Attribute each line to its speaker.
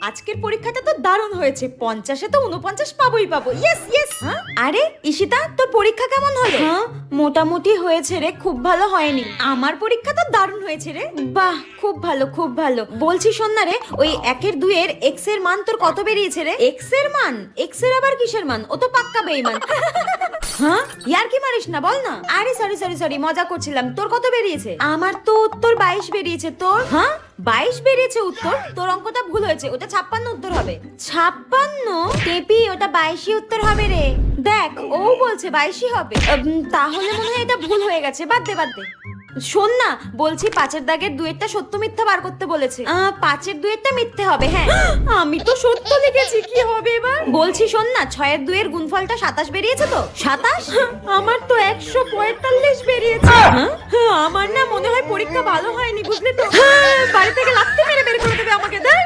Speaker 1: আজকের পরীক্ষাটা তো দারুণ হয়েছে, 50-এ তো 49 পাবোই পাবো। Yes yes. আরে ঈশিতা, তোর পরীক্ষা কেমন হলো? মোটামুটি হয়েছে রে, খুব ভালো হয়নি। আমার পরীক্ষা তো দারুণ হয়েছে রে। বাহ, খুব ভালো খুব ভালো। বলছি শোন না রে, ওই 1-এর 2-এর x এর মান তোর কত বেরিয়েছে রে? x এর মান? x এর আবার কিসের মান? ও তো পাক্কা বেঈমান। হ্যাঁ, ইয়ার কি মারিস না, বল না। আরে সরি সরি সরি, মজা করছিলাম। তোর কত বেরিয়েছে? আমার তো উত্তর 22 বেরিয়েছে। তোর? হ্যাঁ, 22 বেরিয়েছে উত্তর। তোর অঙ্কটা ভুল হয়েছে, ওটা 56 উত্তর হবে। 56? টেপি, ওটা 22ই উত্তর হবে রে। দেখ, ও বলছে 22ই হবে। তাহলে মনে হয় এটা ভুল হয়ে গেছে, বাদ দে বাদ দে। শোন না, বলছি 5-এর দাগের 2-এরটা সত্য মিথ্যা বার করতে বলেছে। 5-এর 2-এরটা মিথ্যে হবে। হ্যাঁ, আমি তো সত্য লিখেছি, কি হবে এবার? বলছি শোন না, 6-এর 2-এর গুণফলটা 27 বেরিয়েছে তো? 27? আমার তো 145 বেরিয়েছে। আমার না মনে হয় পরীক্ষা ভালো হয়নি, বুঝলি তো? বাড়ি থেকে লাথি মেরে বের করে দেবে আমাকে। দেখ